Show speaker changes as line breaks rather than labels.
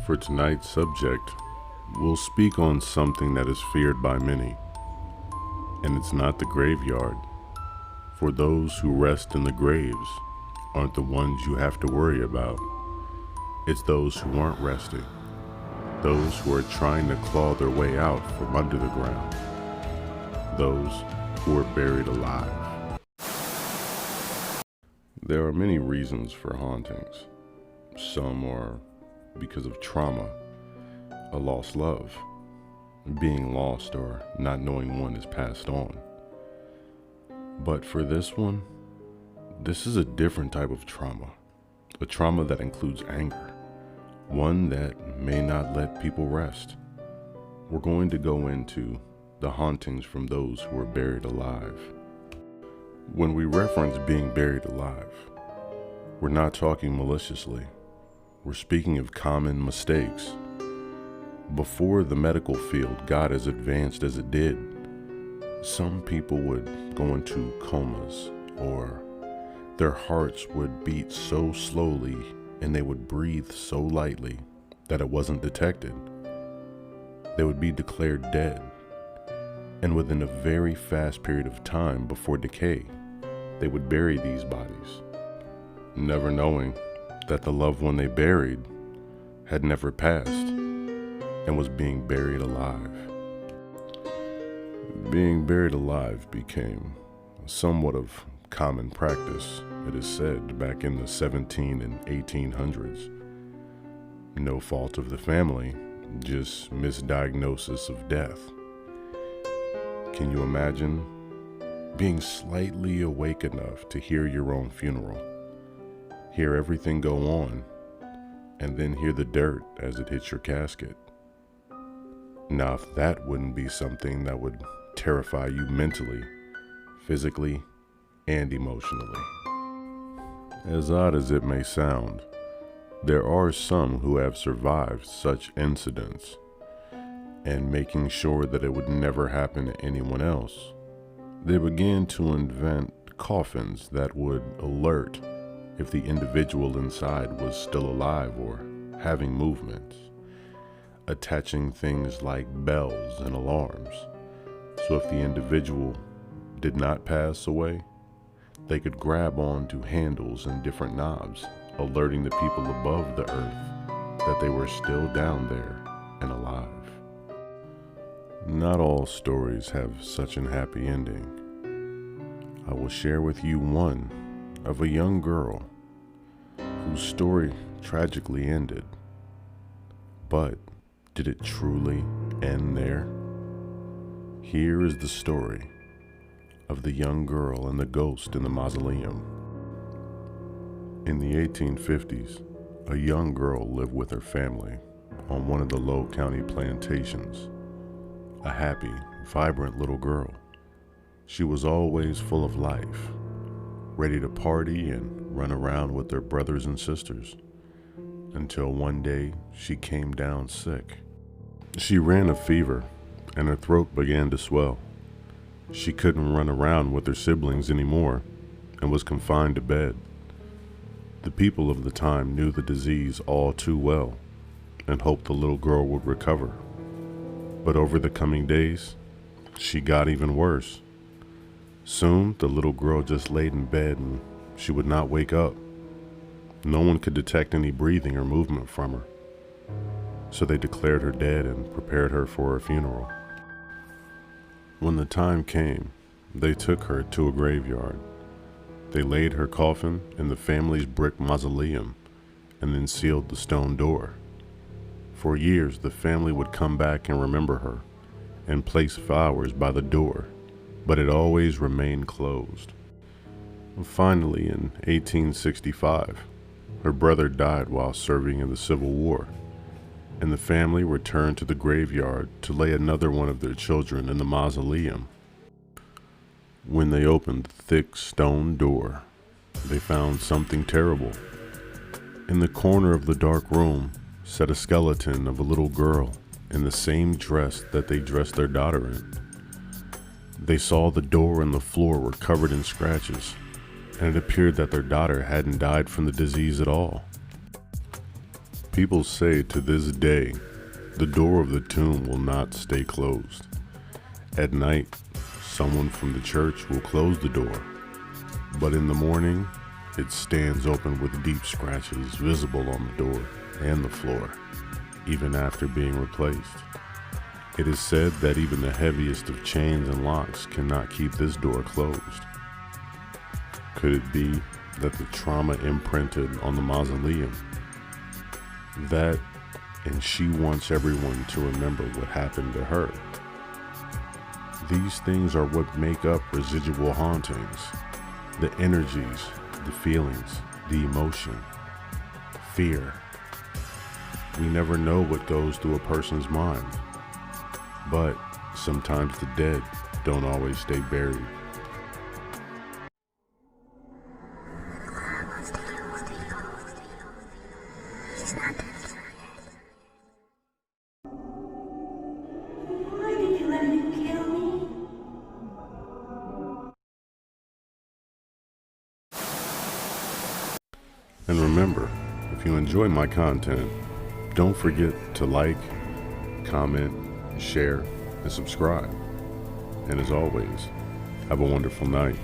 For tonight's subject, we'll speak on something that is feared by many, and it's not the graveyard. For those who rest in the graves aren't the ones you have to worry about. It's those who aren't resting, those who are trying to claw their way out from under the ground, those who are buried alive. There are many reasons for hauntings. Some are because of trauma, a lost love, being lost or not knowing one is passed on. But for this one, this is a different type of trauma, a trauma that includes anger, one that may not let people rest. We're going to go into the hauntings from those who are buried alive. When we reference being buried alive, we're not talking maliciously. We're speaking of common mistakes. Before the medical field got as advanced as it did, some people would go into comas, or their hearts would beat so slowly and they would breathe so lightly that it wasn't detected. They would be declared dead, and within a very fast period of time before decay, they would bury these bodies, never knowing that the loved one they buried had never passed and was being buried alive. Being buried alive became somewhat of common practice, it is said, back in the 17 and 1800s. No fault of the family, just misdiagnosis of death. Can you imagine being slightly awake enough to hear your own funeral, hear everything go on, and then hear the dirt as it hits your casket? Now, if that wouldn't be something that would terrify you mentally, physically, and emotionally. As odd as it may sound, there are some who have survived such incidents, and making sure that it would never happen to anyone else, they began to invent coffins that would alert if the individual inside was still alive or having movements, attaching things like bells and alarms. So if the individual did not pass away, they could grab on to handles and different knobs, alerting the people above the earth that they were still down there and alive. Not all stories have such an happy ending. I will share with you one of a young girl whose story tragically ended. But did it truly end there? Here is the story of the young girl and the ghost in the mausoleum. In the 1850s, a young girl lived with her family on one of the Low County plantations. A happy, vibrant little girl. She was always full of life, ready to party and run around with her brothers and sisters, until one day she came down sick. She ran a fever and her throat began to swell. She couldn't run around with her siblings anymore and was confined to bed. The people of the time knew the disease all too well and hoped the little girl would recover. But over the coming days, she got even worse. Soon, the little girl just laid in bed and she would not wake up. No one could detect any breathing or movement from her. So they declared her dead and prepared her for a funeral. When the time came, they took her to a graveyard. They laid her coffin in the family's brick mausoleum and then sealed the stone door. For years, the family would come back and remember her and place flowers by the door, but it always remained closed. Finally, in 1865, her brother died while serving in the Civil War, and the family returned to the graveyard to lay another one of their children in the mausoleum. When they opened the thick stone door, they found something terrible. In the corner of the dark room sat a skeleton of a little girl in the same dress that they dressed their daughter in. They saw the door and the floor were covered in scratches, and it appeared that their daughter hadn't died from the disease at all. People say to this day, the door of the tomb will not stay closed. At night, someone from the church will close the door, but in the morning, it stands open with deep scratches visible on the door and the floor, even after being replaced. It is said that even the heaviest of chains and locks cannot keep this door closed. Could it be that the trauma imprinted on the mausoleum? That, and she wants everyone to remember what happened to her. These things are what make up residual hauntings. The energies, the feelings, the emotion, fear. We never know what goes through a person's mind, but sometimes the dead don't always stay buried.
Why did you let him kill me?
And remember, if you enjoy my content, don't forget to like, comment, share, and subscribe. And as always, have a wonderful night.